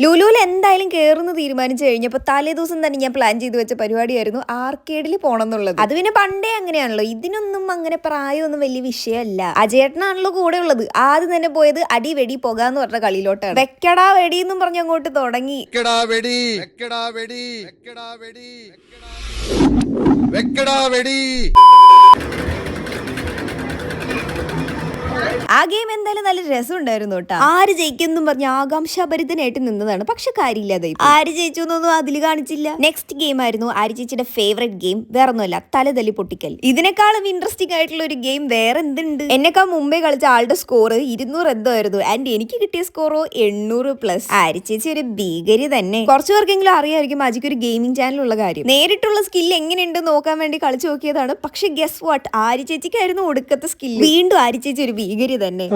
ലുലുവിൽ എന്തായാലും കയറുന്ന തീരുമാനിച്ചു കഴിഞ്ഞപ്പോൾ തലേ ദിവസം തന്നെ ഞാൻ പ്ലാൻ ചെയ്ത് വെച്ച പരിപാടിയായിരുന്നു ആർക്കേഡിൽ പോകണം എന്നുള്ളത്. അത് പിന്നെ പണ്ടേ അങ്ങനെയാണല്ലോ, ഇതിനൊന്നും അങ്ങനെ പ്രായമൊന്നും വലിയ വിഷയമല്ല. അജയേട്ടനാണല്ലോ കൂടെ ഉള്ളത്. ആദ്യം തന്നെ പോയത് അടി വെടി പോകാന്ന് പറഞ്ഞ കളിയിലോട്ടാണ്. വെക്കടാ വെടി എന്നും പറഞ്ഞ് അങ്ങോട്ട് തുടങ്ങി. ആ ഗെയിം എന്തായാലും നല്ല രസം ഉണ്ടായിരുന്നു കേട്ടോ. ആര് ജയിക്കും പറഞ്ഞ ആകാംക്ഷാഭരിതനായിട്ട് നിന്നതാണ്. പക്ഷെ കാര്യമില്ലാതെ ആര് ജയിച്ചു എന്നൊന്നും അതിൽ കാണിച്ചില്ല. നെക്സ്റ്റ് ഗെയിം ആയിരുന്നു ആര് ചേച്ചിയുടെ ഫേവറേറ്റ് ഗെയിം. വേറൊന്നുമല്ല, തലതല്ലി പൊട്ടിക്കൽ. ഇതിനേക്കാളും ഇൻട്രസ്റ്റിംഗ് ആയിട്ടുള്ള ഒരു ഗെയിം വേറെ എന്തുണ്ട്? എന്നെക്കാൾ മുമ്പേ കളിച്ച ആളുടെ സ്കോർ 200 എന്തോ ആയിരുന്നു. ആൻഡ് എനിക്ക് കിട്ടിയ സ്കോറോ 800+. ആര് ചേച്ചി ഒരു ഭീകരി തന്നെ. കുറച്ചു പേർക്കെങ്കിലും അറിയാമായിരിക്കും അജിക്ക് ഒരു ഗെയിമിംഗ് ചാനൽ ഉള്ള കാര്യം. നേരിട്ടുള്ള സ്കിൽ എങ്ങനെയുണ്ട് നോക്കാൻ വേണ്ടി കളിച്ചു നോക്കിയതാണ്. പക്ഷെ ഗസ് വാട്ട്, ആര് ചേച്ചിക്കായിരുന്നു ഒടുക്കത്തെ സ്കിൽ. വീണ്ടും ആര് ചേച്ചി ഒരു ഭീകരി തന്നെ.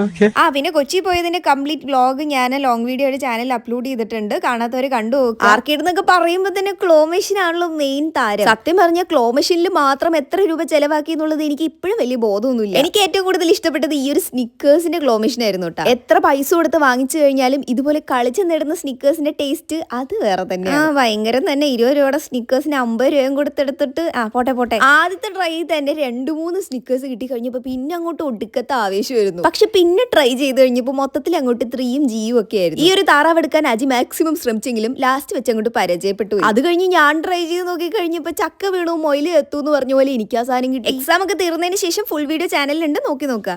പിന്നെ കൊച്ചി പോയതിന്റെ കംപ്ലീറ്റ് വ്ലോഗ് ഞാൻ ലോങ് വീഡിയോ ചാനലിൽ അപ്ലോഡ് ചെയ്തിട്ടുണ്ട്. കാണാത്തവരെ കണ്ടു നോക്കുക. ആർക്കേഡ് എന്നൊക്കെ പറയുമ്പോൾ തന്നെ ക്ലോ മെഷീൻ ആണല്ലോ മെയിൻ താരം. സത്യം പറഞ്ഞ ക്ലോ മെഷീനിൽ മാത്രം എത്ര രൂപ ചെലവാക്കി എന്നുള്ളത് എനിക്ക് ഇപ്പോഴും വലിയ ബോധമൊന്നുമില്ല. എനിക്ക് ഏറ്റവും കൂടുതൽ ഇഷ്ടപ്പെട്ടത് ഈ ഒരു സ്നിക്കേഴ്സിന്റെ ക്ലോ മെഷീൻ ആയിരുന്നു കേട്ടോ. എത്ര പൈസ കൊടുത്ത് വാങ്ങിച്ചു കഴിഞ്ഞാലും ഇതുപോലെ കളിച്ച് നേടുന്ന സ്നിക്കേഴ്സിന്റെ ടേസ്റ്റ് അത് വേറെ തന്നെ. ഭയങ്കരം തന്നെ. 20 രൂപയുടെ സ്നിക്കേഴ്സിന് 50 രൂപയും കൊടുത്തെടുത്തിട്ട് പോട്ടെ ആദ്യത്തെ ട്രൈ തന്നെ 2-3 സ്നിക്കേഴ്സ് കിട്ടി കഴിഞ്ഞപ്പോ പിന്നെ അങ്ങോട്ട് ഒടുക്കത്തെ ആവേശമായിരുന്നു. പക്ഷെ പിന്നെ ട്രൈ ചെയ്ത് കഴിഞ്ഞപ്പോൾ മൊത്തത്തിൽ അങ്ങോട്ട് 3യും Gയും ഒക്കെ ആയിരുന്നു. ഈ ഒരു താറാവെടുക്കാൻ അജി മാക്സിമം ശ്രമിച്ചെങ്കിലും ലാസ്റ്റ് വെച്ച് അങ്ങോട്ട് പരാജയപ്പെട്ടു. അത് കഴിഞ്ഞ് ഞാൻ ട്രൈ ചെയ്ത് നോക്കി കഴിഞ്ഞപ്പോൾ ചക്ക വീണു മൊയില് എത്തൂന്ന് പറഞ്ഞ പോലെ എനിക്ക് ആ സാധനം കിട്ടി. എക്സാം ഒക്കെ തീർന്നതിന് ശേഷം ഫുൾ വീഡിയോ ചാനലിലുണ്ട്, നോക്കി നോക്കുക.